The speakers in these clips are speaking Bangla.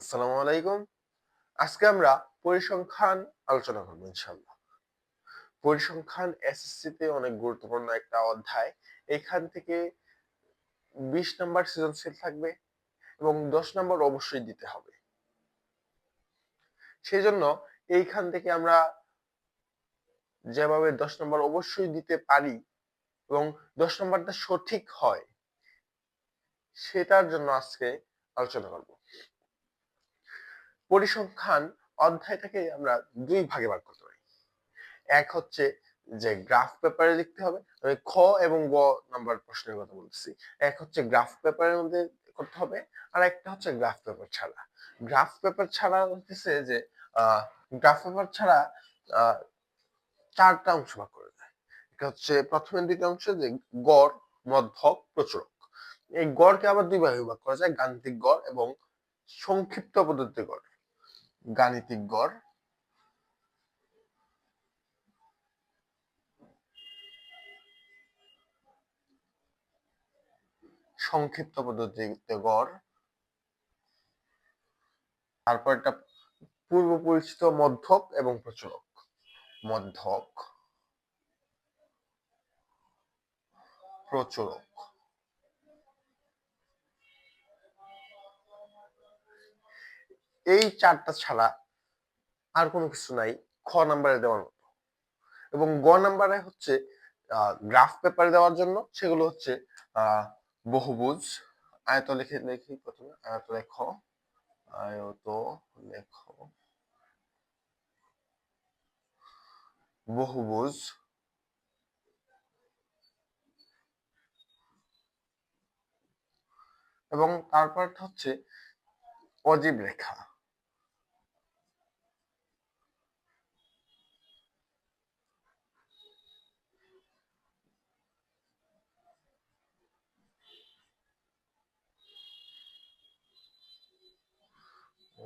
আসসালামু আলাইকুম। আজকে আমরা পরিসংখ্যান আলোচনা করব ইনশাআল্লাহ। পরিসংখ্যান এসএসসি তে অনেক গুরুত্বপূর্ণ একটা অধ্যায়। এখান থেকে ২০ নাম্বার সৃজনশীল থাকবে এবং ১০ নাম্বার অবশ্যই দিতে হবে। সেজন্য এইখান থেকে আমরা যেভাবে ১০ নাম্বার অবশ্যই দিতে পারি এবং ১০ নাম্বারটা সঠিক হয় সেটার জন্য আজকে আলোচনা করব। পরিসংখ্যান অধ্যায়টাকে আমরা ২ ভাগে ভাগ করতে পারি। এক হচ্ছে যে গ্রাফ পেপারে লিখতে হবে। আমি খ এবং গ নাম্বার প্রশ্নের কথা বলতেছি। এক হচ্ছে গ্রাফ পেপারের মধ্যে করতে হবে, আর একটা হচ্ছে গ্রাফ পেপার ছাড়া। গ্রাফ পেপার ছাড়া হচ্ছে যে আহ গ্রাফ পেপার ছাড়া আহ ৪টা অংশ ভাগ করে দেয়। এটা হচ্ছে প্রথমের ২টা অংশ যে গড়, মধ্যক, প্রচুরক। এই গড়কে আবার ২ ভাগে ভাগ করা যায়, গাণিতিক গড় এবং সংক্ষিপ্ত পদ্ধতির গড়। গাণিতিক গড়, সংক্ষিপ্ত পদ্ধতিতে গড়, তারপর একটা পূর্ব পরিচিত মধ্যক এবং প্রচুরক। মধ্যক, প্রচুরক। এই ৪টা ছাড়া আর কোনো কিছু নাই খ নাম্বারে দেওয়ার মতো। এবং গ নাম্বারে হচ্ছে গ্রাফ পেপারে দেওয়ার জন্য সেগুলো হচ্ছে বহুভুজ। আয়ত লিখে লিখি প্রথমে, আয়ত লেখ, আয়ত লেখ, বহুভুজ, এবং তারপর হচ্ছে অজীব রেখা।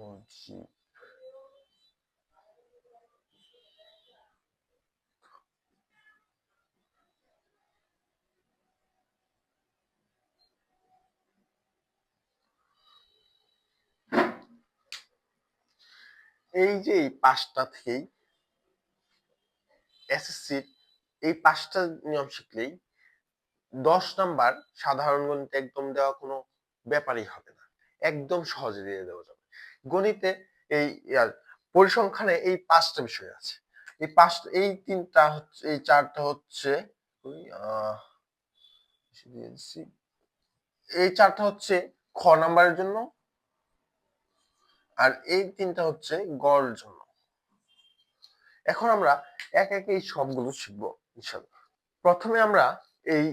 অজীব, এই যে এই ৫টা থেকেই এসএসসির এই ৫টা নিয়ম শিখলেই ১০ নাম্বার সাধারণ গণিতে একদম দেওয়া কোনো ব্যাপারই হবে না, একদম সহজে দিয়ে দেওয়া যাবে। গণিতে এই পরিসংখ্যানে এই ৫টা বিষয় আছে। এই ৩টা হচ্ছে, এই ৪টা হচ্ছে এই ৪টা হচ্ছে খ নাম্বারের জন্য, আর এই ৩টা হচ্ছে গড়ের জন্য। এখন আমরা এক এক এই সবগুলো শিখবো ইনশাআল্লাহ। প্রথমে আমরা এই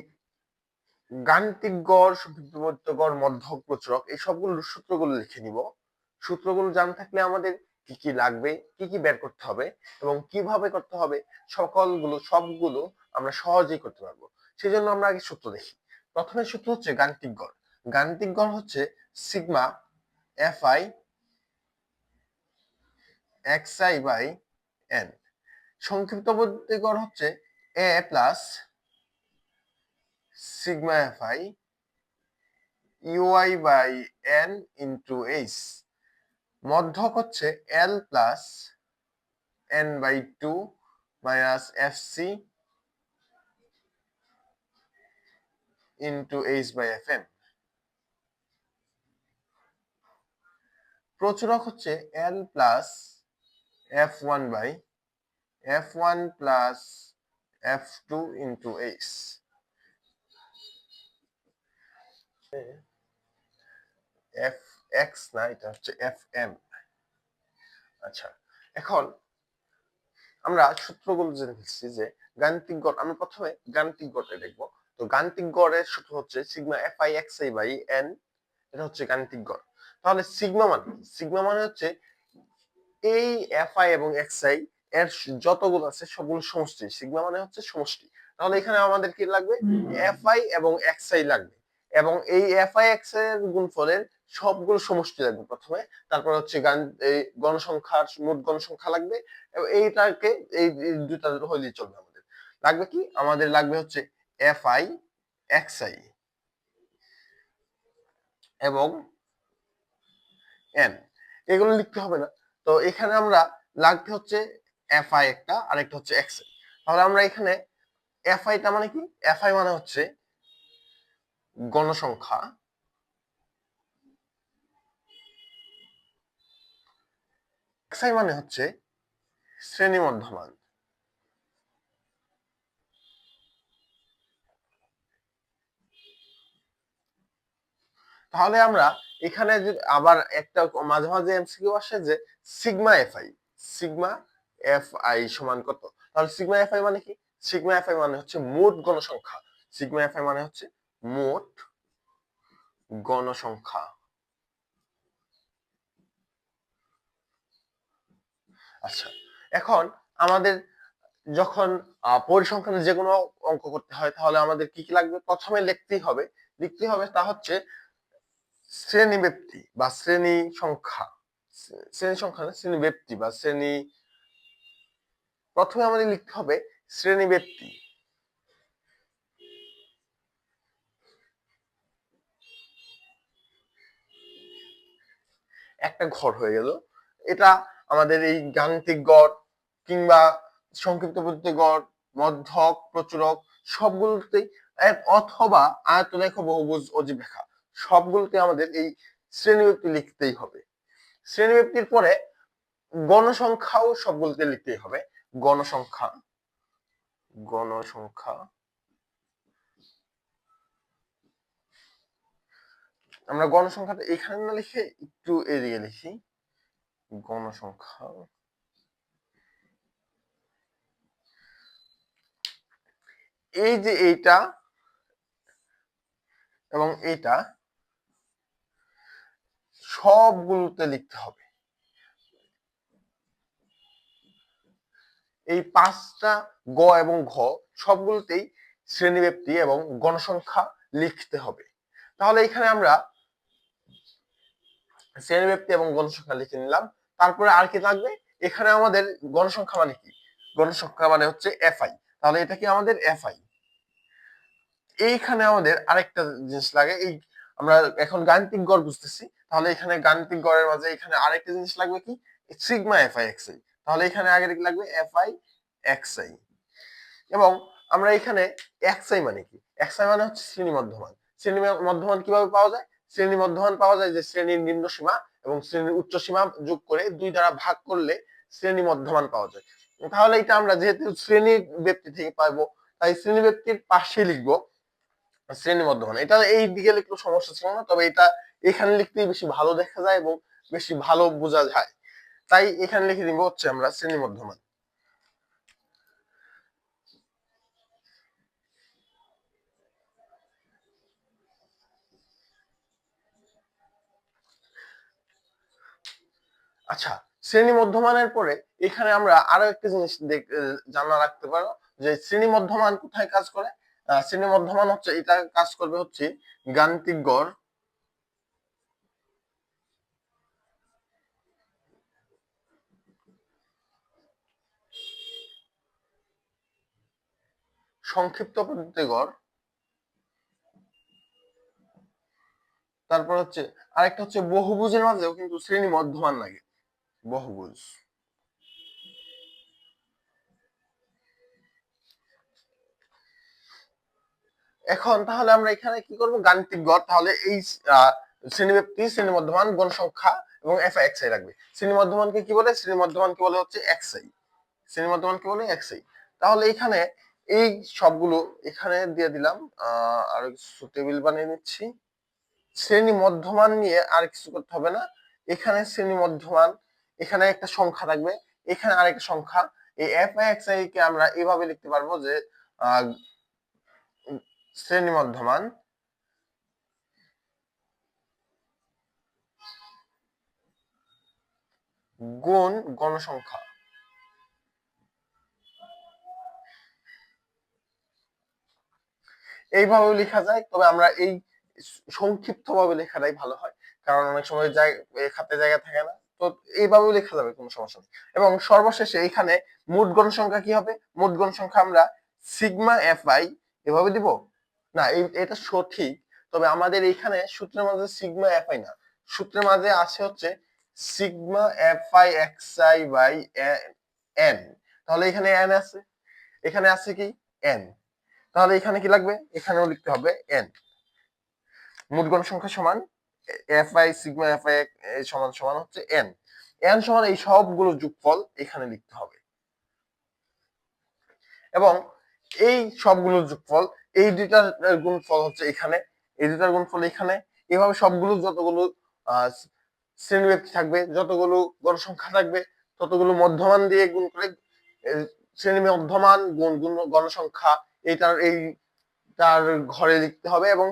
গাণিতিক গড়, সংক্ষিপ্ত গড়, মধ্যক, প্রচুরক এই সবগুলো সূত্রগুলো লিখে নিব। সূত্রগুলো জানা থাকলে আমাদের কি কি লাগবে, কি কি বের করতে হবে এবং কিভাবে করতে হবে সবগুলো আমরা সহজেই করতে পারবো। সেজন্য আমরা আগে সূত্র দেখি। প্রথমে সূত্র হচ্ছে গাণিতিক গড়। গাণিতিক গড় হচ্ছে sigma FI XI by N. সংক্ষিপ্ত পদ্ধতি গড় হচ্ছে A plus sigma FI UI by N into H. মধ্যক হচ্ছে L plus N by two minus F C into H by F M. প্রচুরক হচ্ছে L plus F one by F one plus F two into H. F X না, এটা হচ্ছে এফ এম। আচ্ছা, এখন আমরা সূত্রগুলো জেনে ফেলছি যে গাণিতিক গড়, আমি প্রথমে গাণিতিক গড়টা দেখবো। তো গাণিতিক গড়ের সূত্র হচ্ছে sigma F I X I by N. এটা হচ্ছে গাণিতিক গড়। তাহলে সিগমা মানে কি? সিগমা মানে হচ্ছে এই এফ আই এবং এক্স আই এর যতগুলো আছে সবগুলো সমষ্টি। সিগমা মানে হচ্ছে সমষ্টি। তাহলে এখানে আমাদের কি লাগবে? এফ আই এবং এক্স আই লাগবে, এবং এই এফ আই এক্স আই এর গুণফলের সবগুলো সমষ্টি লাগবে প্রথমে। তারপর হচ্ছে এই গণসংখ্যার মোট গণসংখ্যা লাগবে, এবং এইটাকে এই দুটা হইলেই চলবে। আমাদের লাগবে কি? আমাদের লাগবে হচ্ছে এফ আই এক্স আই এবং এন। এগুলো লিখতে হবে না। তো এখানে আমরা লাগবে হচ্ছে এফআই একটা, আর একটা হচ্ছে এক্সআই। তাহলে আমরা এখানে এফআইটা মানে কি, এফআই মানে হচ্ছে গণসংখ্যা, এক্সআই মানে হচ্ছে শ্রেণী মধ্যমান। তাহলে আমরা এখানে আবার একটা মাঝে মাঝে এমসিকিউ আসে যে সিগমা এফআই, সিগমা এফআই সমান কত। তাহলে সিগমা এফআই মানে কি, সিগমা এফআই মানে হচ্ছে মোট গণসংখ্যা, সিগমা এফআই মানে হচ্ছে মোট গণসংখ্যা। আচ্ছা, এখন আমাদের যখন পরিসংখ্যানে যে কোনো অঙ্ক করতে হয় তাহলে আমাদের কি কি লাগবে, প্রথমে লিখতেই হবে তা হচ্ছে শ্রেণী ব্যক্তি বা শ্রেণী সংখ্যা, শ্রেণী সংখ্যা না, শ্রেণী ব্যক্তি বা শ্রেণী, প্রথমে আমাদের লিখতে হবে শ্রেণী ব্যক্তি। একটা ঘর হয়ে গেল, এটা আমাদের এই গাণিতিক গড় কিংবা সংক্ষিপ্ত পদ্ধতি গড়, মধ্যক, প্রচুরক সবগুলোতেই, অথবা আয়তরেখা, বহুভুজ, অজীব রেখা সবগুলোতে আমাদের এই শ্রেণীব্যক্তি লিখতেই হবে। শ্রেণীব্যক্তির পরে গণসংখ্যাও সবগুলোতে লিখতেই হবে। গণসংখ্যা, গণসংখ্যা আমরা গণসংখ্যাটা এখানে না লিখে একটু এদিকে লিখি, গণসংখ্যা। এই যে এইটা এবং এইটা সবগুলোতে লিখতে হবে। এই পাঁচটা গ এবং ঘ সবগুলোতেই শ্রেণীব্যক্তি এবং গণসংখ্যা লিখতে হবে। তাহলে এখানে আমরা শ্রেণীব্যক্তি এবং গণসংখ্যা লিখে নিলাম। তারপরে আর কি লাগবে, এখানে আমাদের গণসংখ্যা মানে কি, গণসংখ্যা মানে হচ্ছে এফআই। তাহলে এটা কি আমাদের এফআই। এইখানে আমাদের আরেকটা জিনিস লাগে, এই আমরা এখন গাণিতিক গড় বুঝতেছি, তাহলে এখানে গাণিতিক গড়ের মাঝে এখানে আরেকটা জিনিস লাগবে কি, সিগমা এফআই এক্সআই। তাহলে এখানে আগে লাগবে এফআই এক্সআই। এবং আমরা এখানে এক্সআই মানে কি, এক্সআই মানে হচ্ছে শ্রেণী মধ্যমান। শ্রেণী মধ্যমান কিভাবে পাওয়া যায়, শ্রেণী মধ্যমান পাওয়া যায় যে শ্রেণীর নিম্ন সীমা এবং শ্রেণীর উচ্চ সীমা যোগ করে 2 দ্বারা ভাগ করলে শ্রেণী মধ্যমান পাওয়া যায়। তাহলে এটা আমরা যেহেতু শ্রেণী ব্যক্তি থেকে পাবো, তাই শ্রেণী ব্যক্তির পাশে লিখবো শ্রেণী মধ্যমান। এটা এই দিকে লিখলে সমস্যা ছিল না, তবে এটা এখানে লিখতেই বেশি ভালো দেখা যায় এবং বেশি ভালো বোঝা যায়, তাই এখানে লিখে দিব হচ্ছে আমরা শ্রেণী মধ্যমান। আচ্ছা, শ্রেণী মধ্যমানের পরে এখানে আমরা আরো একটা জিনিস জানা রাখতে পারো যে শ্রেণী মধ্যমান কোথায় কাজ করে। শ্রেণী মধ্যমান হচ্ছে, এটা কাজ করবে হচ্ছে গাণিতিক গড়, সংক্ষিপ্ত পদ্ধতি গড়, তারপর হচ্ছে আরেকটা হচ্ছে বহুভুজের মাঝেও কিন্তু শ্রেণী মধ্যমান লাগে, বহুভুজ। এখন তাহলে আমরা এখানে কি করব, গাণিতিক গড়, তাহলে এই শ্রেণীব্যক্তি, শ্রেণী মধ্যমান, গণসংখ্যা এবং এফ এক্স আই লাগবে। শ্রেণী মধ্যমানকে কি বলে, শ্রেণী মধ্যমানকে বলে হচ্ছে এক্স আই, শ্রেণী মধ্যমানকে বলে এক্স আই। তাহলে এখানে এই সবগুলো এখানে দিয়ে দিলাম, আর কিছু টেবিল বানিয়ে নিচ্ছি। শ্রেণী মধ্যমান নিয়ে আর কিছু করতে হবে না, এখানে শ্রেণী মধ্যমান, এখানে একটা সংখ্যা থাকবে, এখানে আরেকটা সংখ্যা। এই এফ এক্স আই কে আমরা এভাবে লিখতে পারবো যে আহ শ্রেণী মধ্যমান গুণ গণসংখ্যা। এইভাবেও লেখা যায়, তবে আমরা এই সংক্ষিপ্ত ভাবে লেখাটাই ভালো হয়, কারণ অনেক সময় খাতে জায়গা থাকে না। তো এইভাবেও লেখা যাবে, কোনো সমস্যা নেই। এবং সর্বশেষে এখানে মোট গণসংখ্যা কি হবে, মোট গণসংখ্যা আমরা সিগমা এফ আই এভাবে দিব না, এটা সঠিক, তবে আমাদের এখানে সূত্রের মাঝে সিগমা এফ আই না, সূত্রের মাঝে আছে হচ্ছে sigma F I X I by N. তাহলে এখানে এন আছে, এখানে আছে কি এন, তাহলে এখানে কি লাগবে, এখানেও লিখতে হবে এন। মোট গণ সংখ্যা সমান F I sigma F I সমান সমান হচ্ছে এন। এন সমান এই সবগুলো যোগফল এখানে লিখতে হবে, এবং এই সবগুলো যোগফল এই দুইটার গুণফল হচ্ছে এখানে, এই দুইটার গুণফল এখানে। এভাবে সবগুলো যতগুলো শ্রেণীব্যাপ্তি থাকবে, যতগুলো গণসংখ্যা থাকবে, ততগুলো মধ্যমান দিয়ে গুণ করে শ্রেণী মধ্যমান গুণ গুণ গণসংখ্যা এই তার ঘরে লিখতে হবে, এবং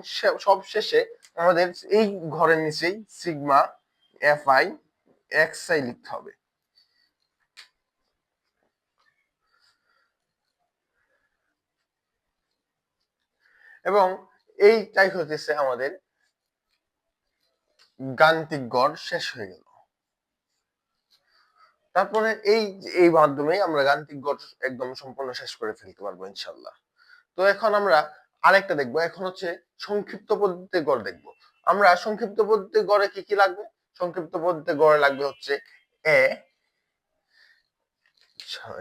সব শেষে আমাদের এই ঘরের নিচেই sigma F I X I লিখতে হবে। এবং এইটাই হতেছে আমাদের গাণিতিক গড় শেষ হয়ে গেল। তারপরে এই মাধ্যমে আমরা গাণিতিক গড় একদম সম্পূর্ণ শেষ করে ফেলতে পারবো ইনশাল্লাহ। তো এখন আমরা আরেকটা দেখবো, এখন হচ্ছে সংক্ষিপ্ত পদ্ধতিতে গড় দেখবো। আমরা সংক্ষিপ্ত পদ্ধতিতে গড়ে কি কি লাগবে, সংক্ষিপ্ত পদ্ধতিতে গড়ে লাগবে হচ্ছে এ,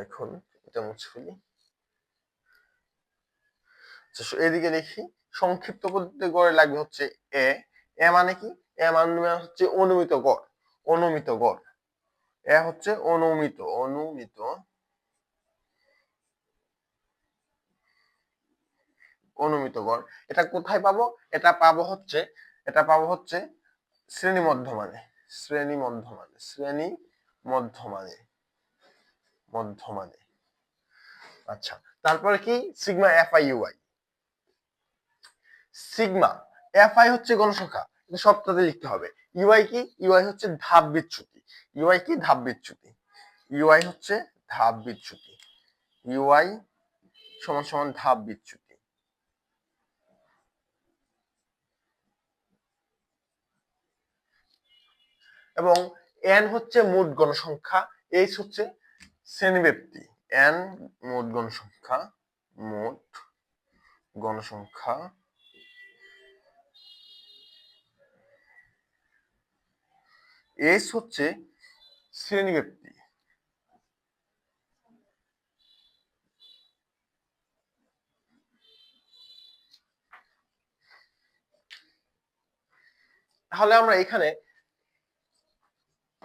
এখন এটা মুছে ফেলি, এদিকে দেখি, সংক্ষিপ্ত পদ্ধতিতে গড়ে লাগবে হচ্ছে এ। এ মানে কি, এ মানে হচ্ছে অনুমিত গড়, অনুমিত গড়। এ হচ্ছে অনুমিত অনুমিত অনুমিত গড়। এটা কোথায় পাবো, এটা পাবো হচ্ছে শ্রেণী মধ্যমানে, শ্রেণী মধ্যমানে, শ্রেণী মধ্যমানে, মধ্যমানে। আচ্ছা, তারপরে কি sigma F I U I. Sigma F I হচ্ছে গণসংখ্যা, সবটাতে লিখতে হবে। ইউআই কি, ইউআই হচ্ছে ধাপ বিচ্যুতি, ইউআই কি ধাপ বিচ্যুতি, ইউআই হচ্ছে ধাপ বিচ্যুতি, ইউআই সমান সমান ধাপ বিচ্যুতি। এবং এন হচ্ছে মোট গণসংখ্যা, এইচ হচ্ছে শ্রেণীব্যাপ্তি। এন মোট গণসংখ্যা, মোট গণসংখ্যা, এইচ হচ্ছে শ্রেণীব্যাপ্তি। তাহলে আমরা এখানে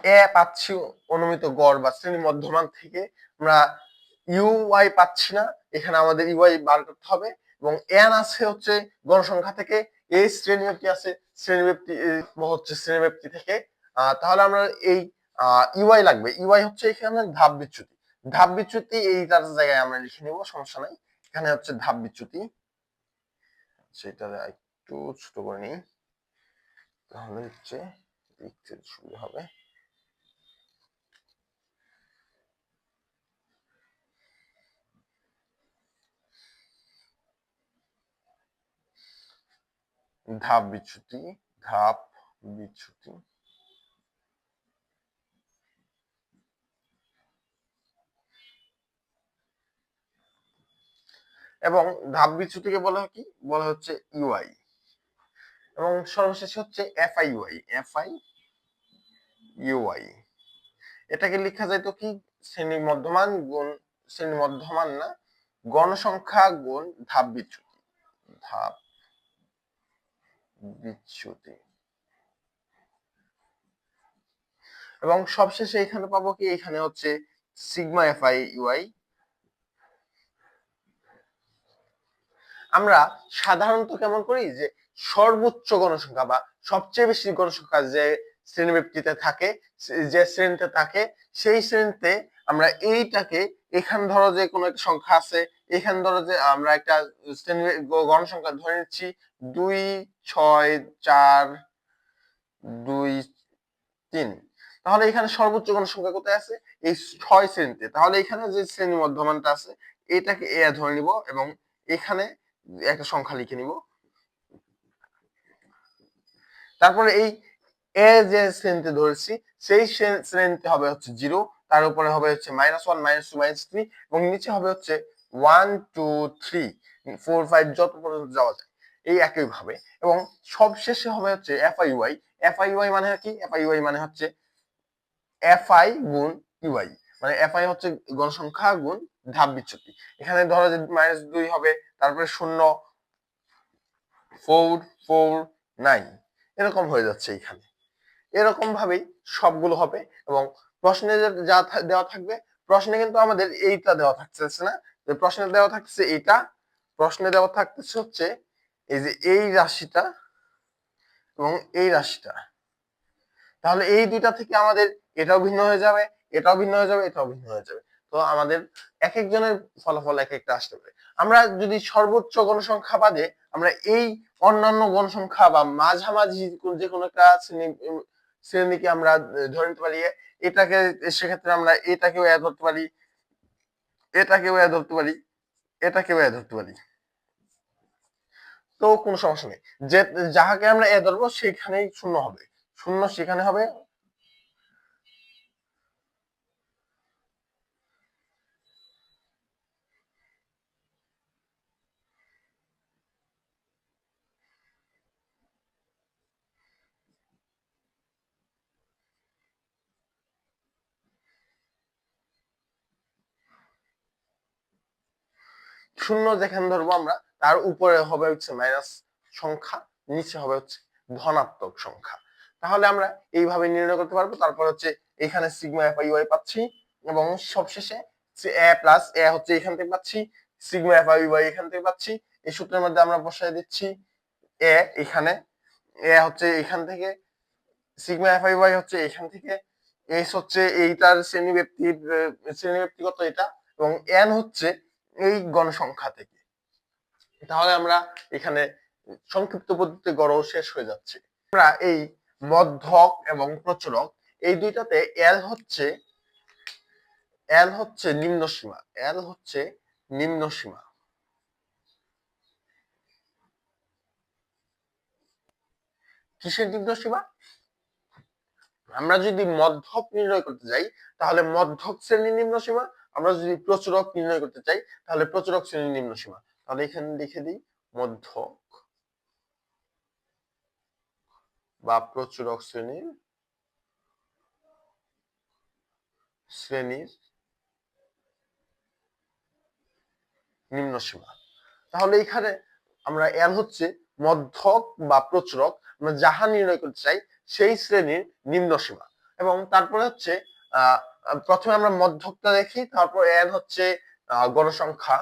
এ পাচ্ছি অনুমিত গড় বা শ্রেণী মধ্যমান থেকে, আমরা ইউআই পাচ্ছি না, এখানে আমাদের ইউআই বার করতে হবে। এবং এন আছে হচ্ছে গণসংখ্যা থেকে, এই শ্রেণীব্যাপ্তি আছে শ্রেণীব্যাপ্তি হচ্ছে শ্রেণীব্যাপ্তি থেকে। তাহলে আমরা এই ইউআই লাগবে, ইউআই হচ্ছে এখানে ধাপ বিচ্যুতি, ধাপ বিচ্যুতি এইটার জায়গায় আমরা লিখে নিব, সমস্যা নাই। এখানে হচ্ছে ধাপ বিচ্যুতি, সেটা একটু ছোট করে নিই, তাহলে হচ্ছে লিখতে সুবিধা হবে। ধাপ বিচ্যুতি, ধাপ বিচ্যুতি। এবং ধাপ বিচ্যুতিকে বলা হয় কি, বলা হচ্ছে ইউআই। এবং সর্বশেষ হচ্ছে এফআই ইউআই, এফআই ইউআই। এটাকে লেখা যায় তো কি, শ্রেণী মধ্যমান গুণ, শ্রেণী মধ্যমান না, গণসংখ্যা গুণ ধাপ বিচ্যুতি, ধাপ বিচ্যুতি। এবং সবশেষে এখানে পাবো কি, এখানে হচ্ছে সিগমা এফআই ইউআই। আমরা সাধারণত কেমন করি, যে সর্বোচ্চ গণসংখ্যা বা সবচেয়ে বেশি গণসংখ্যা যে শ্রেণীব্যাপ্তিতে থাকে, যে শ্রেণীতে থাকে, সেই শ্রেণীতে আমরা এইটাকে, এখানে ধরো যে কোনো একটা সংখ্যা আছে, এখানে ধরো যে আমরা একটা শ্রেণী গণসংখ্যা ধরে নিচ্ছি 2 6 4 2 3, তাহলে এখানে সর্বোচ্চ গণসংখ্যা কোথায় আছে, এই 6 শ্রেণীতে। তাহলে এখানে যে শ্রেণী মধ্যমানটা আছে এটাকে এ ধরে নিব, এবং এখানে একটা সংখ্যা লিখে নিব। তারপরে এই এ যে শ্রেণীতে ধরেছি, সেই শ্রেণীতে হবে হচ্ছে 0, তার উপরে হবে হচ্ছে -1 -2 -3, এবং নিচে হবে হচ্ছে 1 2 3 4 5 যত পর্যন্ত যাওয়া যায় এই একই ভাবে। এবং সবশেষে হবে হচ্ছে এফআইউআই। এফআইউআই মানে কি, এফআইউআই মানে হচ্ছে এফ আই গুণ ইউআই, মানে এফ আই হচ্ছে গণসংখ্যা গুণ ধাপ বিচ্যুতি। এখানে ধরো যে -2 হবে, তারপরে 0.449 এরকম হয়ে যাচ্ছে এখানে। এরকম ভাবেই সবগুলো হবে। এবং প্রশ্নে যা দেওয়া থাকবে, প্রশ্নে কিন্তু আমাদের এইটা দেওয়া থাকতেছে না, যে প্রশ্নে দেওয়া থাকছে এইটা, প্রশ্নে দেওয়া থাকতেছে হচ্ছে এই যে এই রাশিটা এবং এই রাশিটা। তাহলে এই দুইটা থেকে আমাদের এটাও ভিন্ন হয়ে যাবে, এটাও ভিন্ন হয়ে যাবে, এটাও ভিন্ন হয়ে যাবে। তো আমাদের এক একজনের ফলাফল এক একটা আসতে পারে। আমরা যদি সর্বোচ্চ গণসংখ্যা বাদে আমরা এই অন্যান্য গণসংখ্যা বা মাঝামাঝি যে কোনো একটা শ্রেণীকে আমরা ধরে নিতে পারি, এটাকে, সেক্ষেত্রে আমরা এটাকেও এ ধরতে পারি, এটাকেও এ ধরতে পারি, এটাকেও এ ধরতে পারি। তো কোনো সমস্যা নেই, যে যাহাকে আমরা এ ধরবো সেখানেই শূন্য হবে, শূন্য সেখানে হবে। শূন্য যেখানে ধরবো আমরা, তার উপরে হবে হচ্ছে মাইনাস সংখ্যা, নিচে হবে হচ্ছে ধনাত্মক সংখ্যা। তাহলে আমরা এইভাবে নির্ণয় করতে পারবো। তারপর হচ্ছে এখানে সিগমা এফ আই ওয়াই পাচ্ছি, এবং সবশেষে এ প্লাস এ হচ্ছে এখান থেকে পাচ্ছি, সিগমা এফ আই ওয়াই এখান থেকে পাচ্ছি। এই সূত্রের মধ্যে আমরা বসাই দিচ্ছি এ এখানে, এ হচ্ছে এখান থেকে, সিগমা এফ আই ওয়াই হচ্ছে এখান থেকে, এস হচ্ছে এইটার শ্রেণীব্যক্তিগত এটা, এবং এন হচ্ছে এই গণসংখ্যা থেকে। তাহলে আমরা এখানে সংক্ষিপ্ত পদ্ধতিতে গড় শেষ হয়ে যাচ্ছে। আমরা এই মধ্যক এবং প্রচুরক এই দুইটাতে এল হচ্ছে নিম্ন সীমা, এল হচ্ছে নিম্ন সীমা। কিসের নিম্ন সীমা? আমরা যদি মধ্যক নির্ণয় করতে যাই তাহলে মধ্যক শ্রেণীর নিম্ন সীমা, আমরা যদি প্রচুরক নির্ণয় করতে চাই তাহলে প্রচুরক শ্রেণীর নিম্ন সীমা। তাহলে এখানে লিখে দিই মধ্যক বা প্রচুরক শ্রেণীর নিম্ন সীমা। তাহলে এখানে আমরা এল হচ্ছে মধ্যক বা প্রচুরক, আমরা যাহা নির্ণয় করতে চাই সেই শ্রেণীর নিম্ন সীমা। এবং তারপরে হচ্ছে প্রথমে আমরা মধ্যকটা দেখি, তারপর এন হচ্ছে গণসংখ্যা,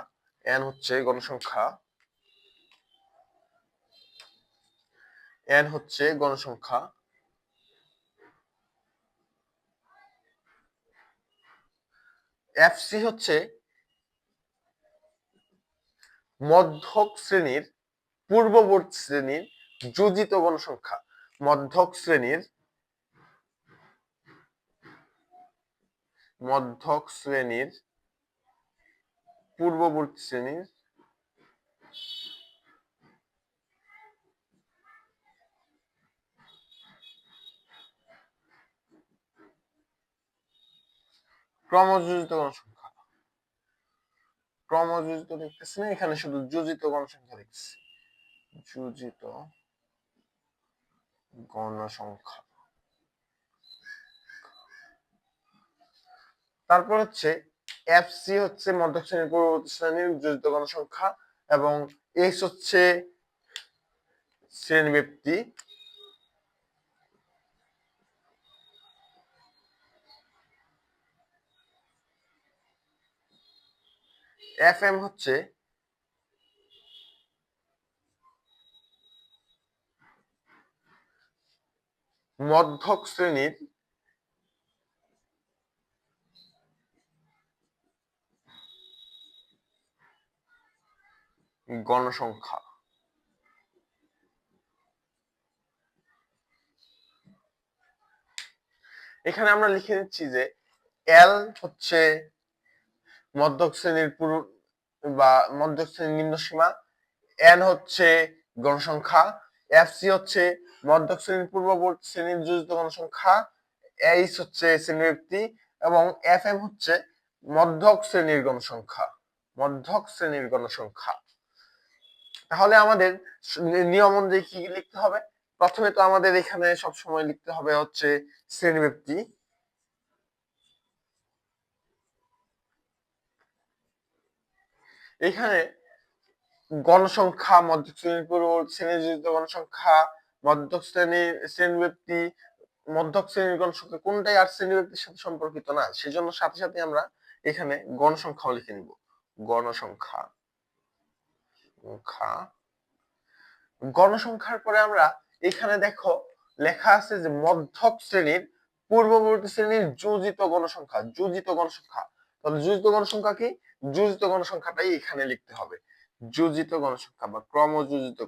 এন হচ্ছে গণসংখ্যা, এন হচ্ছে গণসংখ্যা, এফসি হচ্ছে মধ্যক শ্রেণীর পূর্ববর্তী শ্রেণীর যোজিত গণসংখ্যা, মধ্যক শ্রেণীর পূর্ববর্তী শ্রেণীর ক্রমযোজিত গণসংখ্যা। ক্রমযোজিত লিখতেছি না, এখানে শুধু যোজিত গণসংখ্যা লিখছি, যোজিত গণসংখ্যা। তারপর হচ্ছে এফসি হচ্ছে মধ্যক শ্রেণীর পূর্ববর্তী শ্রেণীর যোজিত গণসংখ্যা, এবং এস হচ্ছে শ্রেণীব্যাপ্তি, এফ এম হচ্ছে মধ্যক শ্রেণীর গণসংখ্যা। এখানে আমরা লিখে দিচ্ছি যে এল হচ্ছে মধ্যক শ্রেণীর বা মধ্যক শ্রেণীর নিম্ন সীমা, এন হচ্ছে গণসংখ্যা, এফসি হচ্ছে মধ্যক শ্রেণীর পূর্ববর্তী শ্রেণীর যোজিত গণসংখ্যা, এইচ হচ্ছে শ্রেণীব্যক্তি, এবং এফ এম হচ্ছে মধ্যক শ্রেণীর গণসংখ্যা, মধ্যক শ্রেণীর গণসংখ্যা। তাহলে আমাদের নিয়ম অনুযায়ী কি লিখতে হবে? প্রথমে তো আমাদের এখানে সবসময় লিখতে হবে হচ্ছে শ্রেণীব্যক্তি, এখানে গণসংখ্যা, মধ্যক শ্রেণীর পূর্ববর্তী শ্রেণীযুক্ত গণসংখ্যা, মধ্যক শ্রেণী ব্যক্তি, মধ্যক শ্রেণীর গণসংখ্যা কোনটাই আর শ্রেণী ব্যক্তির সাথে সম্পর্কিত না, সেজন্য সাথে সাথে আমরা এখানে গণসংখ্যাও লিখে নিব। গণসংখ্যা, গণসংখ্যার পরে আমরা এখানে দেখো লেখা আছে যে মধ্যক শ্রেণীর পূর্ববর্তী শ্রেণীর যোজিত গণসংখ্যা, যোজিত গণসংখ্যা। তাহলে যোজিত গণসংখ্যা কি? যোজিত গণসংখ্যাটাই এখানে লিখতে হবে। যোজিত গণসংখ্যা বা ক্রমযোজিত,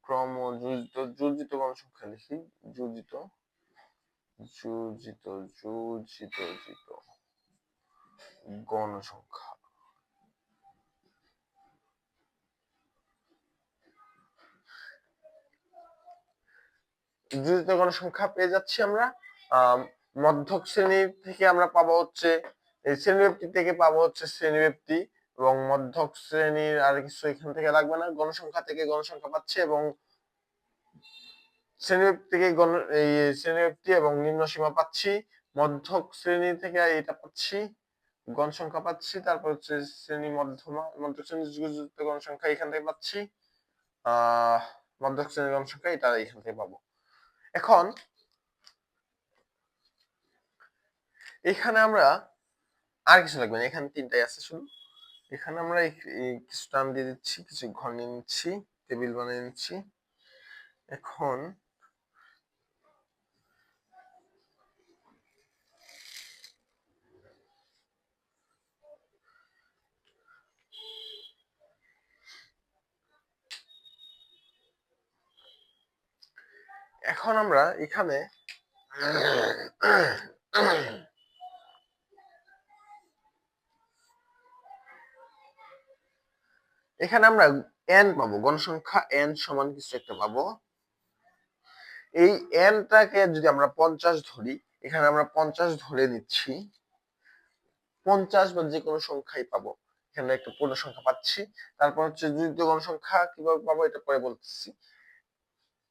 ক্রমযোজিত, যোজিত গণসংখ্যা লিখি। যোজিত, যোজিত, যোজিত, যোজিত গণসংখ্যা। যোজিত গণসংখ্যা পেয়ে যাচ্ছি আমরা। মধ্যক শ্রেণী থেকে আমরা পাবো হচ্ছে শ্রেণীব্যক্তি থেকে পাবো হচ্ছে শ্রেণীব্যক্তি, এবং মধ্যক শ্রেণীর আর কিছু এখান থেকে লাগবে না। গণসংখ্যা থেকে গণসংখ্যা পাচ্ছি, এবং শ্রেণীব্যক্তি থেকে শ্রেণীব্যক্তি এবং নিম্ন সীমা পাচ্ছি। মধ্যক শ্রেণী থেকে এটা পাচ্ছি, গণসংখ্যা পাচ্ছি। তারপর হচ্ছে শ্রেণী মধ্যমা, মধ্যক শ্রেণীর যুক্ত গণসংখ্যা এখান থেকে পাচ্ছি। মধ্যক শ্রেণীর গণসংখ্যা এটা এখান থেকে পাবো। এখন এখানে আমরা আর কিছু লাগবে না, এখানে তিনটাই আছে শুধু। এখানে আমরা কিছু টান দিয়ে দিচ্ছি, কিছু ঘর নিয়ে নিচ্ছি, টেবিল বানিয়ে নিচ্ছি। এখন আমরা এখানে আমরা n পাবো, গণসংখ্যা n সমান কিছু একটা পাবো। এই n টাকে যদি আমরা 50 ধরি, এখানে আমরা 50 ধরে নিচ্ছি। 50 বা যে কোনো সংখ্যাই পাবো, এখানে একটা পূর্ণ সংখ্যা পাচ্ছি। তারপর হচ্ছে যোজিত গণসংখ্যা কিভাবে পাবো এটা পরে বলতেছি।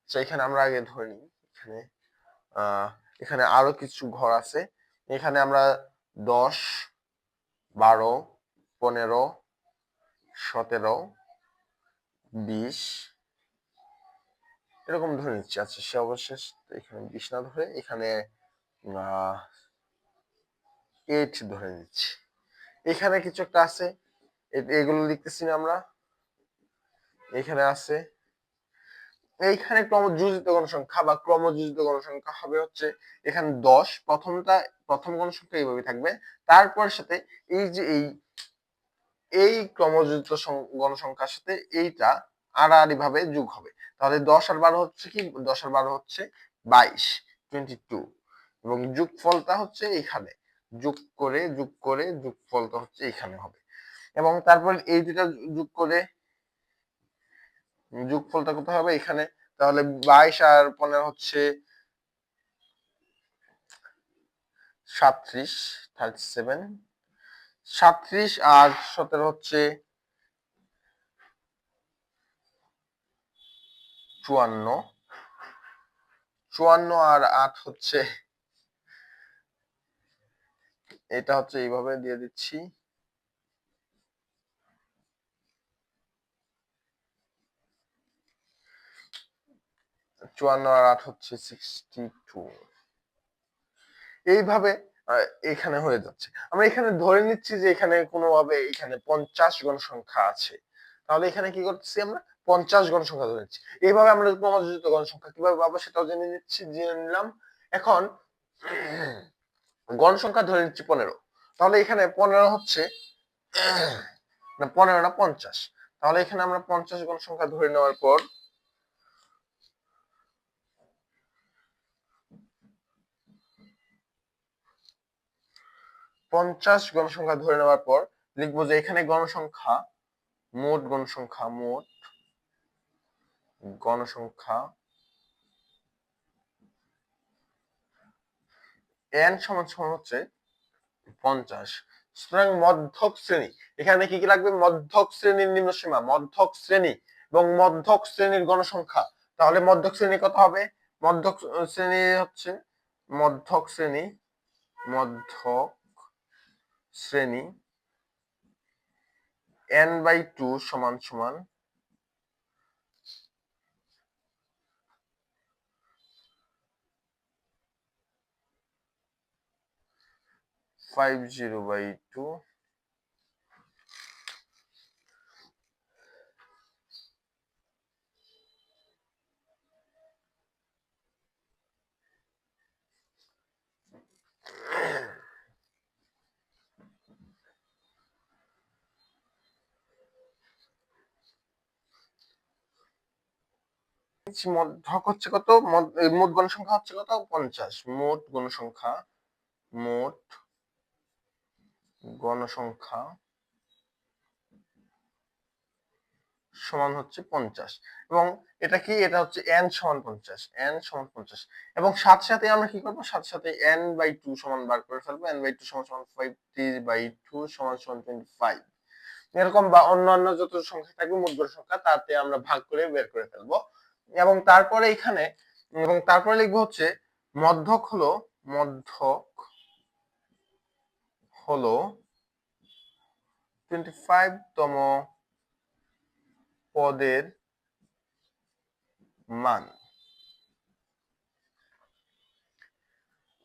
এখানে আমরা আগে ধরে নিই, এখানে আরো কিছু ঘর আছে। এখানে আমরা 10, 12, 15, 17, 20 এরকম ধরে নিচ্ছি। আচ্ছা, সে অবশেষ এখানে 20 না ধরে এখানে 8 ধরে নিচ্ছি। এখানে কিছু একটা আছে, এগুলো লিখতেছি না আমরা। এখানে আছে, এইখানে ক্রমযোজিত গণসংখ্যা বা ক্রমযোজিত গণসংখ্যা হবে হচ্ছে এখানে 10, প্রথম গণসংখ্যা এইভাবে থাকবে, তারপর সাথে এই যে এই ক্রমযোজিত গণসংখ্যার সাথে এইটা আড়াআড়ি ভাবে যোগ হবে। তাহলে 10 আর 12 হচ্ছে কি? 10 আর 12 হচ্ছে 22, 22, এবং যোগফলটা হচ্ছে এখানে যোগ করে যোগফলটা হচ্ছে এখানে হবে। এবং তারপর এই দুটা যোগ করে যোগফলটা কোথায় হবে? এখানে। তাহলে 22 আর 15 হচ্ছে 37, 37, 37 আর 17 হচ্ছে 54, 54 আর 8 হচ্ছে, এটা হচ্ছে এইভাবে দিয়ে দিচ্ছি। চুয়ান্ন আর 8 হচ্ছে 62। এইভাবে এখানে হয়ে যাচ্ছে। আমরা এখানে ধরে নিচ্ছি যে এখানে কোনোভাবে এখানে 50 গণসংখ্যা আছে। তাহলে এখানে কি করতেছি? আমরা 50 গণসংখ্যা ধরে নিচ্ছি। এইভাবে আমরা ক্রমযোজিত গণসংখ্যা কিভাবে পাবো সেটাও জেনে নিলাম। এখন গণসংখ্যা ধরে নিচ্ছি 15। তাহলে এখানে 15 হচ্ছে না, 15 না 50। তাহলে এখানে আমরা 50 গণসংখ্যা ধরে নেওয়ার পর 50 গণসংখ্যা ধরে নেওয়ার পর লিখবো যে এখানে গণসংখ্যা, মোট গণসংখ্যা, মোট গণসংখ্যা n সমান সমান হচ্ছে 50। সুতরাং মধ্যক শ্রেণী, এখানে কি কি লাগবে? মধ্যক শ্রেণীর নিম্ন সীমা, মধ্যক শ্রেণী এবং মধ্যক শ্রেণীর গণসংখ্যা। তাহলে মধ্যক শ্রেণী কত হবে? মধ্যক শ্রেণী হচ্ছে মধ্যক শ্রেণী, মধ্যক শ্রেণী n/2 সমান সমান 50/2 মধ্যক হচ্ছে কত, মোট গণসংখ্যা হচ্ছে কত 50। মোট গণসংখ্যা সমান হচ্ছে 50 এবং এটা কি, এটা হচ্ছে n সমান 50 এবং সাথে সাথে আমরা কি করব, সাথে সাথে n/2 সমান বার করে ফেলবো। n/2 সমান সমান 50/2 সমান সমান 25 এরকম, বা অন্যান্য যত সংখ্যা থাকবে মোট সংখ্যা তাতে আমরা ভাগ করে বের করে ফেলবো। এবং তারপরে লিখবো হচ্ছে মধ্যক হলো 25তম পদের মান।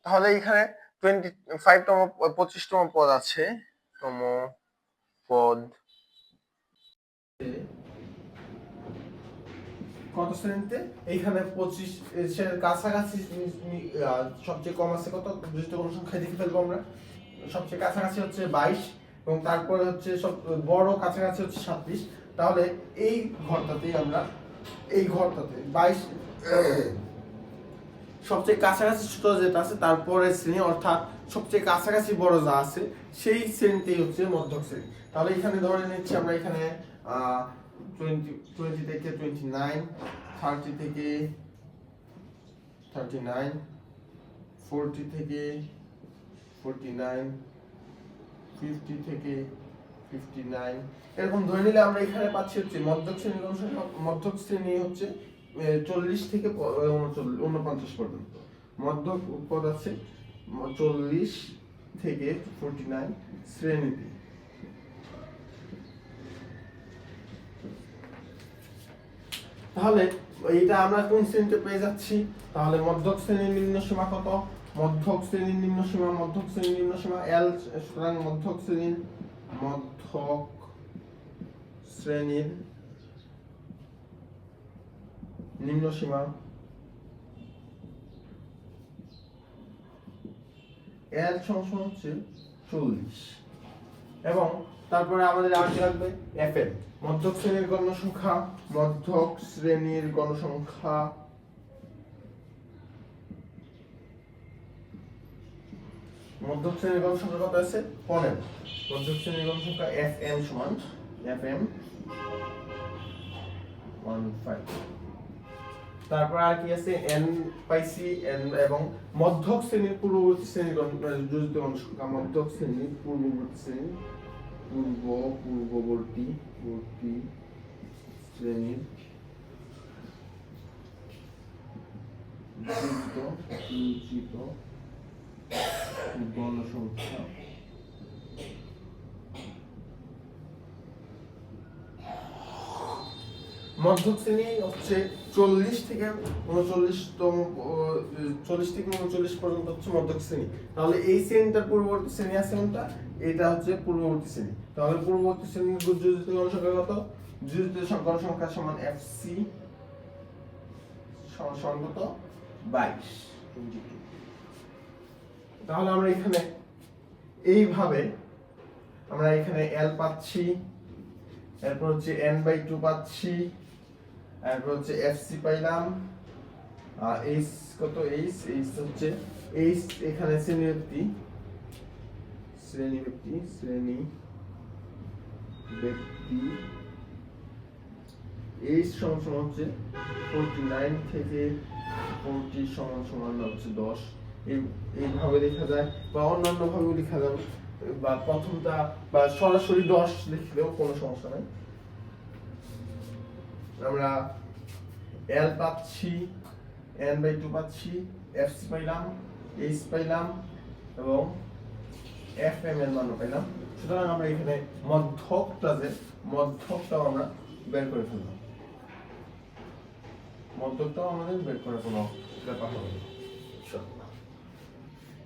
তাহলে এখানে 25তম পদ আছে, পদ কত শ্রেণীতে, এইখানে 25 এর কাছাকাছি সবচেয়ে কম আছে কত, দুইটা কোন সংখ্যা দেখে ফেলবো আমরা। সবচেয়ে কাছাকাছি হচ্ছে 22 এবং তারপরে হচ্ছে সব বড় কাছাকাছি হচ্ছে 26। তাহলে এই ঘরটাতে 22 সবচেয়ে কাছাকাছি ছোট যেটা আছে তারপরে শ্রেণী, অর্থাৎ সবচেয়ে কাছাকাছি বড় যা আছে সেই শ্রেণীতেই হচ্ছে মধ্যক শ্রেণী। তাহলে এখানে ধরে নিচ্ছি আমরা এখানে 20 থেকে 29, 30 থেকে 39, 40 থেকে 49, 50 থেকে 59 এরকম ধরে নিলে আমরা এখানে পাচ্ছি হচ্ছে মধ্যক শ্রেণী হচ্ছে 40 থেকে 49 পর্যন্ত। মধ্যক পদ আছে 40 থেকে 49 শ্রেণীতে। তাহলে এটা আমরা কোন শ্রেণীতে পেয়ে যাচ্ছি, তাহলে মধ্যক শ্রেণীর নিম্ন সীমা কত, মধ্যক শ্রেণীর নিম্ন সীমা L, সুতরাং মধ্যক শ্রেণীর নিম্ন সীমা L সমান হচ্ছে 40 এবং তারপরে আমাদের আর কি লাগবে FM, মধ্যক শ্রেণীর গণসংখ্যা কত আছে 15। মধ্যক শ্রেণীর গণসংখ্যা FM সমান FM 15। তারপর আর কি আছে n পাইছি, n এবং মধ্যক শ্রেণীর পূর্ববর্তী শ্রেণীর যোজিত গণসংখ্যা, মধ্যক শ্রেণীর পূর্ববর্তী শ্রেণীর যোজিত গণসংখ্যা। মধ্যক শ্রেণী হচ্ছে 40 থেকে 39 পর্যন্ত হচ্ছে মধ্যক শ্রেণী। তাহলে এই শ্রেণীটার পূর্ববর্তী শ্রেণী আছে কোনটা, এটা হচ্ছে পূর্ববর্তী শ্রেণী। তাহলে পূর্ববর্তী শ্রেণীর যোজিত গণসংখ্যা কত, যোজিত গণসংখ্যা সমান FC সমান কত 22। তাহলে আমরা এখানে এইভাবে আমরা এখানে L পাচ্ছি, এরপর হচ্ছে n/2 পাচ্ছি, এরপর হচ্ছে FC পাইলাম, H কত, H হচ্ছে এখানে শ্রেণী ব্যক্তি H সমান হচ্ছে 49 থেকে 40 সমান হচ্ছে 10। এইভাবে লেখা যায় বা অন্যান্য ভাবে লেখা যাবে, বা প্রথমটা বা সরাসরি 10 লিখলেও কোনো সমস্যা নাই। আমরা L পাচ্ছি, n/2 পাচ্ছি, FC পাইলাম, H পাইলাম এবং FM এর মান পাইলাম। সুতরাং আমরা এখানে মধ্যকটাও আমরা বের করে ফেললাম। মধ্যকটাও আমাদের বের করার কোনো ব্যাপার হবে না।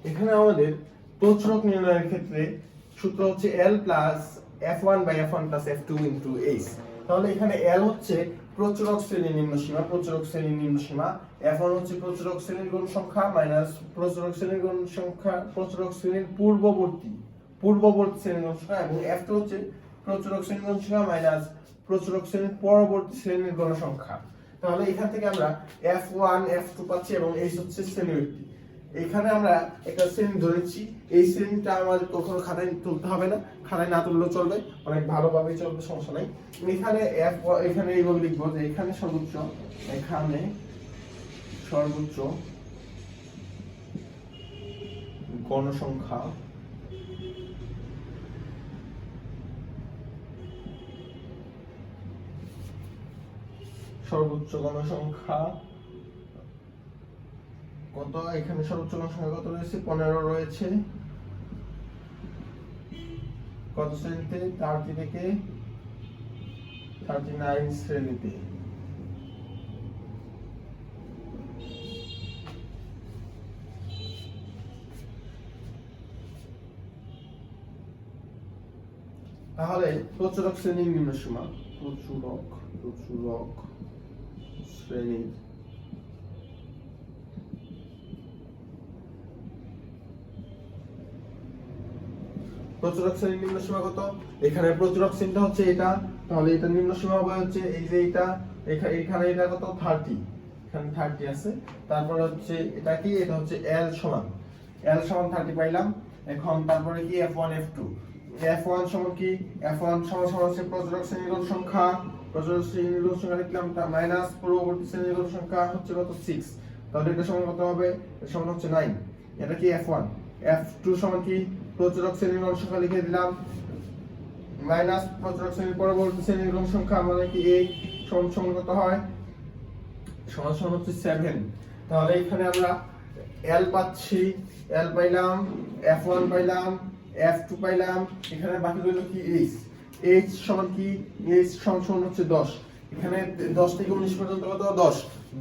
এখানে আমাদের প্রচুরক নির্ণয়ের ক্ষেত্রে সূত্র হচ্ছে L plus F1 by F1 plus F2 into H। তাহলে এখানে L হচ্ছে প্রচুরক শ্রেণীর নিম্ন সীমা, F1 হচ্ছে প্রচুরক শ্রেণীর গণ সংখ্যা মাইনাস প্রচুরক শ্রেণীর গণ সংখ্যা, প্রচুরক শ্রেণীর পূর্ববর্তী শ্রেণীর গণ সংখ্যা, এবং F2 হচ্ছে প্রচুরক শ্রেণীর গণ সংখ্যা মাইনাস প্রচুরক শ্রেণীর পরবর্তী শ্রেণীর গণ সংখ্যা। তাহলে এখান থেকে আমরা F1 F2 পাচ্ছি এবং H হচ্ছে শ্রেণীবৃত্তি। এখানে আমরা একটা শ্রেণী ধরেছি, এই শ্রেণীটা আমাদের কখনো খাতায় তুলতে হবে না, খাতায় না তুললেও চলবে, অনেক ভালোভাবে চলবে, সমস্যা নাই। এখানে এইভাবে লিখবো যে এখানে সর্বোচ্চ গণসংখ্যা কত, এখানে সর্বোচ্চ গণসংখ্যা কত রয়েছে, 15 রয়েছে। কত শ্রেণীতে? 30 থেকে 39 শ্রেণীতে। তাহলে প্রচুরক শ্রেণীর নিম্ন সীমা, প্রচুরক শ্রেণীর নিম্ন সীমা কত? এখানে প্রচুরক শ্রেণীটা হচ্ছে এটা, তাহলে এটা নিম্ন সীমা হবে হচ্ছে এই যে এটা, এখানে এটা কত? 30, এখানে 30 আছে। তারপর হচ্ছে এটা কি? এটা হচ্ছে L সমান 30 পাইলাম। এখন তারপরে কি F1 F1 সমান কি? F1 সমান হচ্ছে প্রচুরক শ্রেণীর গণ সংখ্যা, লিখলাম মাইনাস পূর্ববর্তী শ্রেণীর গণ সংখ্যা হচ্ছে কত? 6। তাহলে এটা সমান কত হবে? এটা সমান হচ্ছে 9। এটা কি F1। F2 সমান কি? প্রচুরক শ্রেণীর গণ সংখ্যা লিখে দিলাম মাইনাস প্রচুরক শ্রেণীর পরবর্তী শ্রেণীর গণ সংখ্যা, মানে কি 8 সমান কত হয়? সমান হচ্ছে 7। তাহলে এখানে আমরা L পাচ্ছি, L পাইলাম, F1 পাইলাম, F2 পাইলাম, এখানে বাকি রইল কি? H সমান কি? H সমান হচ্ছে 10। এখানে 10 থেকে 19 পর্যন্ত কত?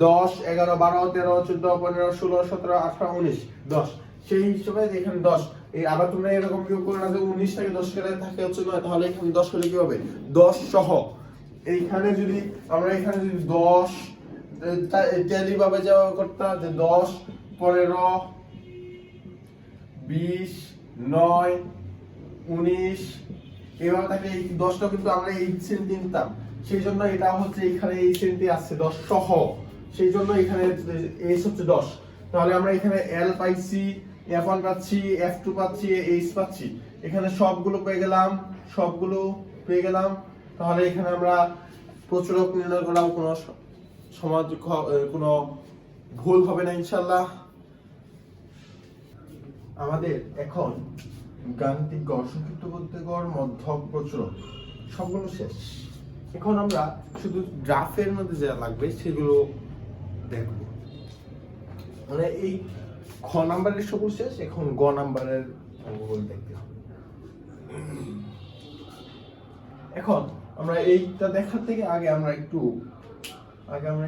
10, 11, 12, 13, 14, 15, 16, 17, 18, 19, 10। সেই হিসেবে এখানে 10। এই আবার তোমরা এরকম বিয়োগ করে না যে 19 থেকে 10 কেটে থাকে হচ্ছে 9, তাহলে এখানে 10 করলে কি হবে? 10 সহ। এইখানে যদি আমরা 10 ট্যালি ভাবে যাওয়া করতাম যে 10, 15, 20, 9, 19 এইভাবে থাকে, এই 10টা কিন্তু আমরা এই শ্রেণীতে নিতাম, সেই জন্য এটা হচ্ছে এখানে এই শ্রেণীতে আসছে 10 সহ, সেই জন্য এখানে H হচ্ছে 10। তাহলে আমরা এখানে L পাইছি, F1 পাচ্ছি, F2 পাচ্ছি, H পাচ্ছি, এখানে সবগুলো পেয়ে গেলাম। তাহলে এখানে আমরা প্রচুরক নির্ণয় করলাম, কোনো ভুল হবে না ইনশাআল্লাহ। আমাদের এখন গাণিতিক গড়, সংক্ষিপ্ত করতে গড়, মধ্যক, প্রচুরক সবগুলো শেষ। এখন আমরা শুধু গ্রাফের মধ্যে যা লাগবে সেগুলো দেখব। মানে এই খ নাম্বারের সবগুলো শেষ, এখন গ নাম্বারের অঙ্কগুলো দেখতে হবে। এখন আমরা এইটা দেখার থেকে আগে আমরা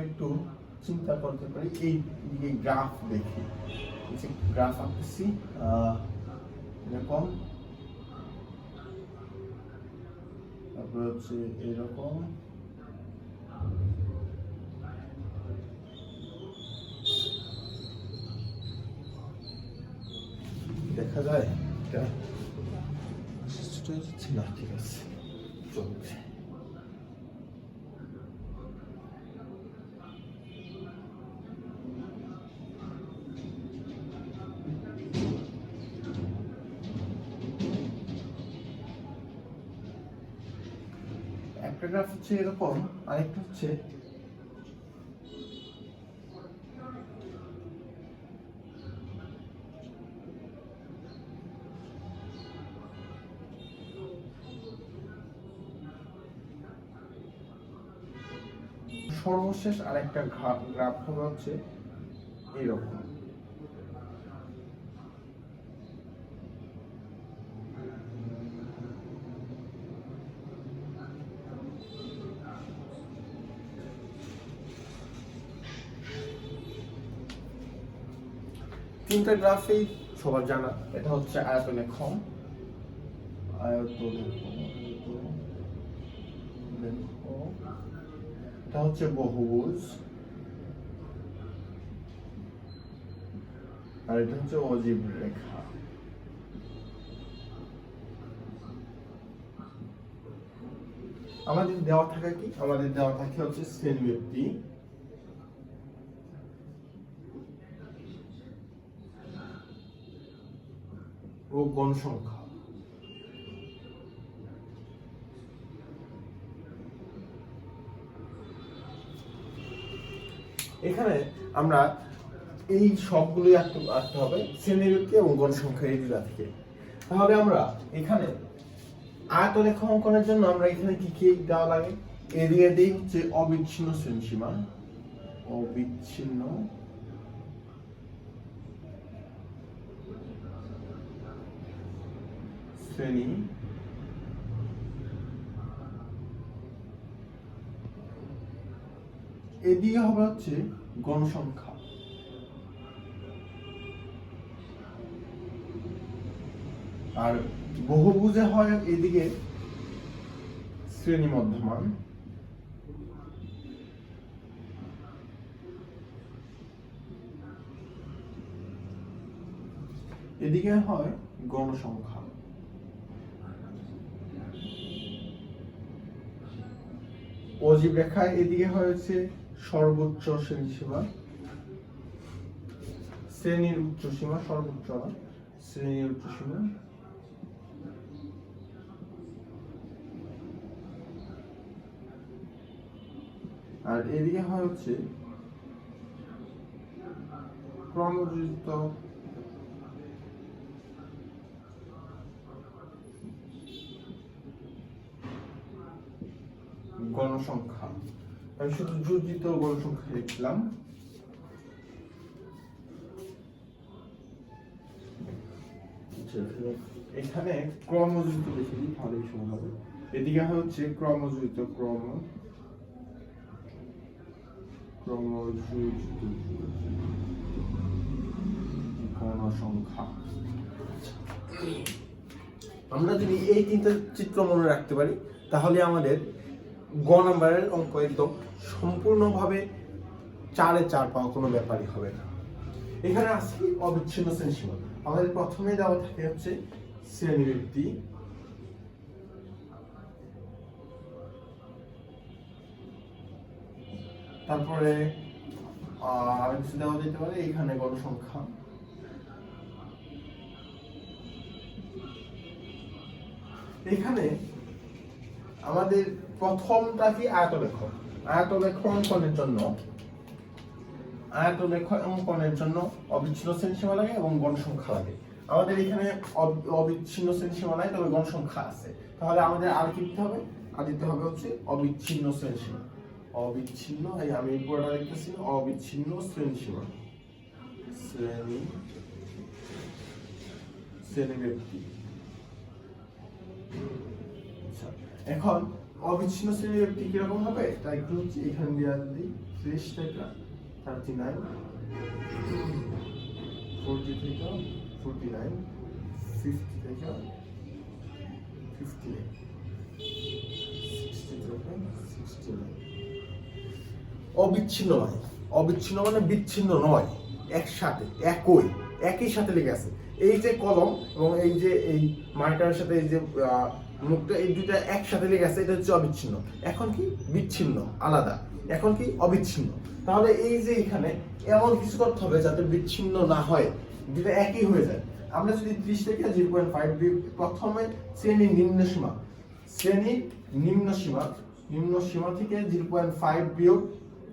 একটু চিন্তা করতে পারি, এই গ্রাফ দেখি। গ্রাফ আঁকতেছি এরকম, তারপরে হচ্ছে এরকম, দেখা যায় এটা না? ঠিক আছে, চলবে। একটা গ্রাফ হচ্ছে এরকম, আরেকটা হচ্ছে সর্বশেষ আরেকটা গ্রাফ হবে হচ্ছে এইরকম। তিনটা গ্রাফই সবার জানা। এটা হচ্ছে আয়তলেখম, এটা হচ্ছে বহুভুজ, আর এটা হচ্ছে অজীব রেখা। আমাদের দেওয়া থাকে কি, আমাদের দেওয়া থাকে হচ্ছে শ্রেণীব্যক্তি, ও গণসংখ্যা। এখানে আমরা এই সবগুলোই আঁকতে হবে, শ্রেণীব্যক্তি এবং গণসংখ্যা এই দুটা থেকে। তাহলে আমরা এখানে আয়তরেখা অঙ্কনের জন্য আমরা এখানে কি কি দেওয়া লাগে, এদিকে দিই হচ্ছে অবিচ্ছিন্ন শ্রেণীসীমা, অবিচ্ছিন্ন শ্রেণী, এদিকে হবে হচ্ছে গণসংখ্যা, আর বহুভুজে হয় এদিকে শ্রেণী মধ্যমান, এদিকে হয় গণসংখ্যা। অজীব রেখায় এদিকে হয়েছে সর্বোচ্চ শ্রেণীসীমা, শ্রেণীর উচ্চসীমা, সর্বোচ্চ না, শ্রেণীর উচ্চসীমা, আর এদিকে হয় হচ্ছে ক্রমযুক্ত গণসংখ্যা। আমি শুধু যোজিত গণসংখ্যা লিখলাম। এখানে ক্রমযুক্ত লিখে দিই তাহলে সময় হবে। এদিকে হচ্ছে ক্রমযুক্ত, ক্রমযুক্ত গণসংখ্যা। আমরা যদি এই তিনটা চিত্র মনে রাখতে পারি তাহলে আমাদের গ নাম্বারের অঙ্ক একদম সম্পূর্ণভাবে 4-এ 4 পাওয়া কোনো ব্যাপারই হবে না। এখানে আছে অবিচ্ছিন্ন শ্রেণীসীমা। আমাদের প্রথমে দেওয়া থাকে হচ্ছে শ্রেণীব্যক্তি, তারপরে আর কিছু দেওয়া যেতে পারে এখানে গণসংখ্যা, এখানে আমাদের প্রথমটা কি আয়তলেখম। আয়তলেখ অঙ্কনের জন্য অবিচ্ছিন্ন শ্রেণীসীমা লাগে এবং গণসংখ্যা লাগে। আমাদের এখানে অবিচ্ছিন্ন শ্রেণীসীমা নাই, তবে গণসংখ্যা আছে। তাহলে আমাদের আর কি দিতে হবে, আর দিতে হবে হচ্ছে অবিচ্ছিন্ন শ্রেণীসীমা। অবিচ্ছিন্ন, এই আমি এই পুরোটা লিখতেছি, অবিচ্ছিন্ন শ্রেণীসীমা, শ্রেণীব্যক্তি। আচ্ছা, এখন অবিচ্ছিন্ন শ্রেণীব্যক্তি কিরকম হবে তা একটু হচ্ছে এখানে দেওয়া দিই 30 থেকে 39, 40 থেকে 49, 50 থেকে 58, 60 থেকে 69। অবিচ্ছিন্ন নয়, অবিচ্ছিন্ন মানে বিচ্ছিন্ন নয়, একসাথে একই সাথে লেগে আছে। এই যে কলম এবং এই যে এই মার্কারের সাথে এই যে মুখটা, এই দুইটা একসাথে লেগে আছে, এটা হচ্ছে অবিচ্ছিন্ন। এখন কি বিচ্ছিন্ন আলাদা, এখন কি অবিচ্ছিন্ন। তাহলে এই যে এখানে এমন কিছু করতে হবে যাতে বিচ্ছিন্ন না হয়, দুটো একই হয়ে যায়। আমরা যদি 30 থেকে 0.5 দিই, প্রথমে শ্রেণীর নিম্ন সীমা থেকে 0.5 বিয়োগ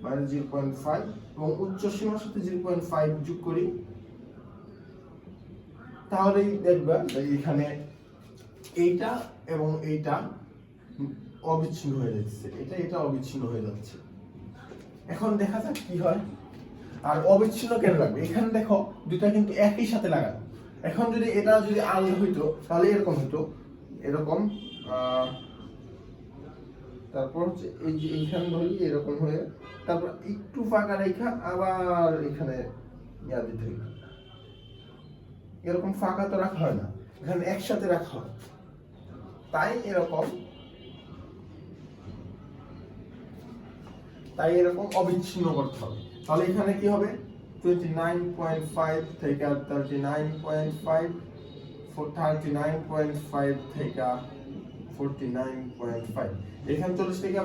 মানে 0.5 এবং উচ্চ সীমার সাথে 0.5 যোগ করি, তাহলেই দেখবা এখানে এইটা এবং এইটা অবিচ্ছিন্ন হয়ে যাচ্ছে, এটা অবিচ্ছিন্ন হয়ে যাচ্ছে। এখন দেখা যাক কি হয়। আর অবিচ্ছিন্ন কেন লাগবে, এখানে দেখো দুইটা কিন্তু একই সাথে লাগানো। এখন যদি এটা যদি আলাদা হইতো তাহলে এরকম হতো, এরকম, তারপর হচ্ছে এই যে এইখানে ধরি এরকম হয়ে, তারপর একটু ফাঁকা রেখা আবার এখানে দিতে হবে। এরকম ফাঁকা তো রাখা হয় না, এখানে একসাথে রাখা হয়, তাই এরকম অবিচ্ছিন্ন করতে হবে। তাহলে এখানে কি হবে 29.5 থেকে 39.5, 39.5 থেকে 49.5, এখানে 40 থেকে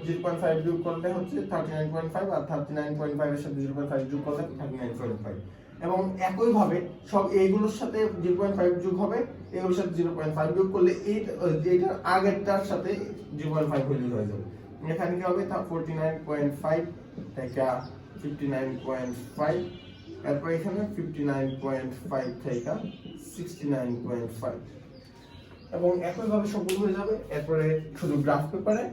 0.5 যোগ করলে হচ্ছে 39.5, আর 39.5 এর সাথে 0.5 যোগ করলে 39.5, এবং একইভাবে সব এইগুলোর সাথে 0.5 যোগ হবে, এগুলোর সাথে 0.5 যোগ করলে এইটার আগেরটার সাথে 0.5 হয়ে যাবে। এখানে কি হবে 49.5 থেকে 59.5, এরপর এখানে 59.5 থেকে 69.5, এবং একইভাবে সবগুলো হয়ে যাবে। এরপরে শুধু গ্রাফ পেপারে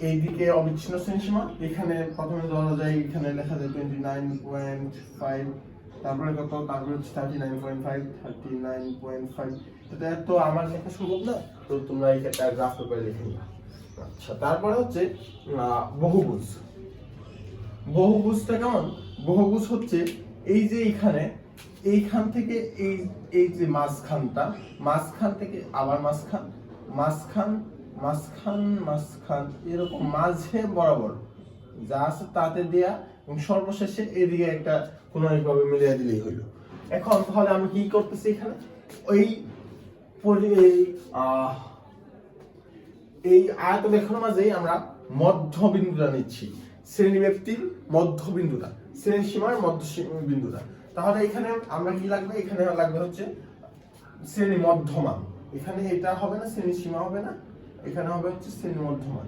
এইদিকে অবিচ্ছিন্ন শ্রেণীসীমা, এখানে প্রথমে ধরা যায়, এখানে লেখা যায় 29.5, তারপরে কত, তারপরে হচ্ছে 39.5, 39.5, এটা তো আমার লেখা সম্ভব না, তো তোমরা এইটা গ্রাফ পেপারে লিখে নিও। আচ্ছা, তারপরে হচ্ছে বহুভুজ। বহুভুজটা কেমন? বহুভুজ হচ্ছে এই যে এইখান থেকে এই যে মাঝখান থেকে আবার মাঝখান এরকম মাঝে বরাবর যা আছে তাতে দেয়া, এবং সর্বশেষে এদিকে একটা কোনো একভাবে মিলিয়ে দিলেই হইল। এখন তাহলে আমি কি করতেছি, এখানে এই আয়ত লেখার মাঝে আমরা মধ্যবিন্দুটা নিচ্ছি, শ্রেণীব্যাপ্তির মধ্যবিন্দুটা, শ্রেণীসীমার মধ্যবিন্দুটা। তাহলে এখানে আমরা কি লাগবে, এখানে লাগবে হচ্ছে শ্রেণী মধ্যমান। এখানে এটা হবে না, শ্রেণী সীমা হবে না, এখানে হবে হচ্ছে শ্রেণী মধ্যমান।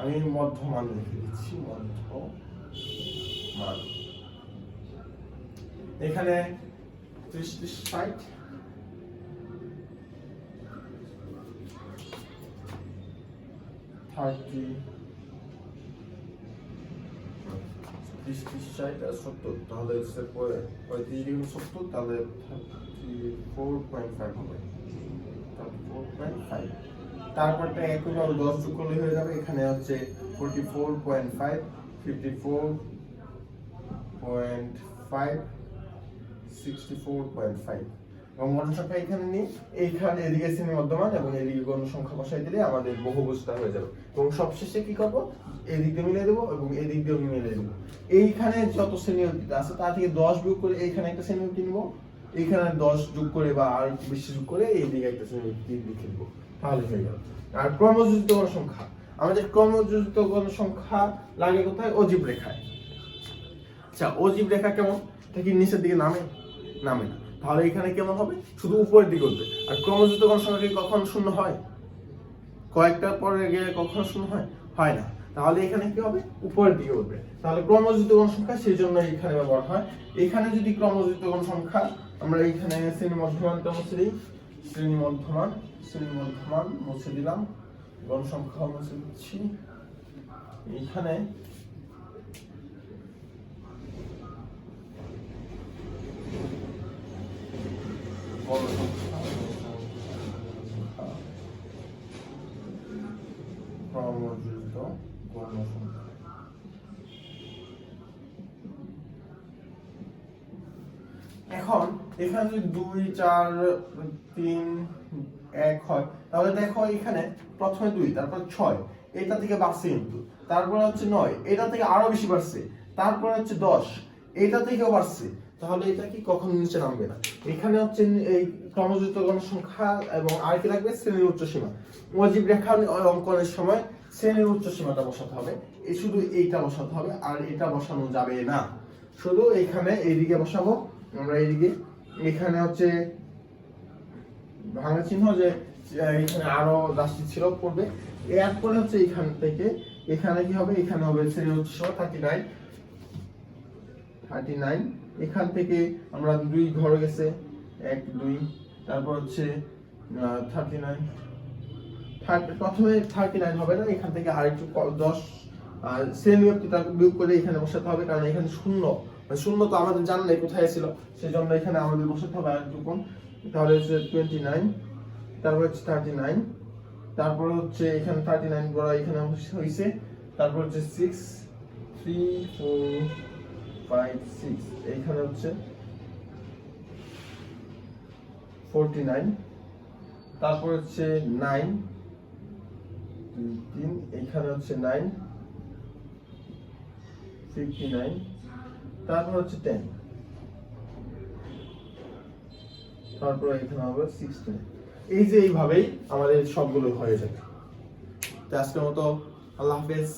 আমি মধ্যমান লিখে দিচ্ছি, মধ্যমান। এখানে 30, 60, 30, 70, তাহলে 35, তাহলে 34.5 হবে, 34.5। তারপরটা একইভাবে 10 যোগ করলে হয়ে যাবে, এখানে হচ্ছে 44.5, 54.5, 64.5, এবং গণ সংখ্যা এখানে নিই, এইখানে এদিকে শ্রেণী মধ্যমান এবং এদিকে গণ সংখ্যা বসাই দিলে আমাদের বহুভুজটা হয়ে যাবে। এবং সবশেষে কি করব, এদিক দিয়ে মিলিয়ে দেবো এবং এদিক দিয়েও মিলিয়ে দেবো। এইখানে যত শ্রেণী আছে তা থেকে 10 যোগ করে এইখানে একটা শ্রেণী কিনবো, এইখানে 10 যোগ করে বা আর বেশি যোগ করে এইদিকে একটা শ্রেণী লিখে দেবো, তাহলে হয়ে গেল। আর ক্রমযোজিত গণ সংখ্যা, আমাদের ক্রমযোজিত গণ সংখ্যা লাগে কোথায়, অজীব রেখায়। আচ্ছা, অজীব রেখা কেমন, এটা কি নিচের দিকে নামে না, তাহলে এখানে কেমন হবে, শুধু উপরের দিকে উঠবে। আর ক্রমযোজিত গণ সংখ্যা কি কখন শূন্য হয়, কয়েকটা পরে গেলে কখনো শূন্য হয় না, তাহলে এখানে কি হবে, উপরের দিকে উঠবে। তাহলে ক্রমযোজিত গণ সংখ্যা সেই জন্য এখানে ব্যবহার হয়। এখানে যদি ক্রমযোজিত গণ সংখ্যা, আমরা এখানে শ্রেণী মধ্যমানটা মুছে দিই, শ্রেণী মধ্যমান মুছে দিলাম, গণ সংখ্যা মুছে দিচ্ছি। এখানে ক্রমযোজিত গণ সংখ্যা, এখন এখানে যদি 2, 4, 3, 1 হয়, তাহলে দেখো এখানে প্রথমে 2, তারপর 6, এটা থেকে বাড়ছে কিন্তু, তারপর হচ্ছে 9, এটা থেকে আরো বেশি বাড়ছে, তারপর হচ্ছে 10, এটা থেকেও বাড়ছে, তাহলে এটা কি কখনো নিচে নামবে না। এখানে হচ্ছে এই ক্রমযোজিত গণ সংখ্যা, এবং আর কি লাগবে, শ্রেণীর উচ্চ সীমা। অজীব রেখা অঙ্কনের সময় শ্রেণীর উচ্চ সীমাটা বসাতে হবে, শুধু এইটা বসাতে হবে, আর এটা বসানো যাবে না, শুধু এখানে এইদিকে বসাবো আমরা, এইদিকে এখানে হচ্ছে ভাঙা চিহ্ন, যে এখানে আরো রাশি ছিল পড়বে। এরপরে হচ্ছে এখান থেকে এখানে কি হবে, এখানে হবে শ্রেণীর উচ্চ সীমা 39, এখান থেকে আমরা 2 ঘর গেছে, 1, 2, তারপর হচ্ছে 39, প্রথমে 39 হবে না, এখান থেকে আরেকটু 10 শ্রেণীব্যাপ্তিটা বিয়োগ করে এখানে বসাতে হবে, কারণ এখানে শূন্য তো আমাদের জানা নেই কোথায় ছিল, সেজন্য এখানে আমাদের বসাতে হবে আরেকটু কম। তাহলে হচ্ছে 29, তারপর হচ্ছে 39, তারপরে হচ্ছে এখানে 39 বড় এখানে হইছে, তারপর হচ্ছে 6 3 4 5 6 এইখানে হচ্ছে 49, তারপর হচ্ছে 9 2 3 এইখানে হচ্ছে 9 59, তারপর হচ্ছে 10, তারপর এখানে হবে 16। এই যে এইভাবেই আমাদের সবগুলো হয়ে যাবে। তো আজকের মতো আল্লাহ হাফেজ।